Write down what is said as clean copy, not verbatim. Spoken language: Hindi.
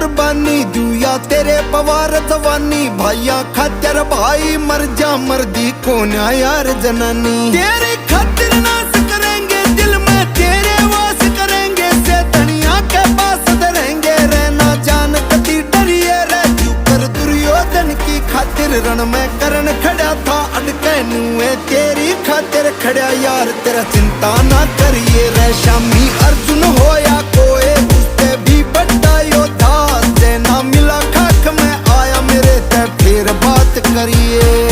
कुर्बानी दूया तेरे पवार जवानी। भाइया खातिर भाई मर जा मर्दी को ना यार जनानी। तेरे खातिर नाश करेंगे दिल में तेरे वास करेंगे। से धनिया के पास धरेंगे रहना जान कति डरिए रे। तू कर दुर्योधन की खातिर रण में करण खड़ा था अटके नुए तेरी खातिर खड़ा यार। तेरा चिंता ना करिए रे शामी अर्जुन हो या कोई उससे भी बड़ा योद्धा। से ना मिला खाक में आया मेरे ते फिर बात करिए।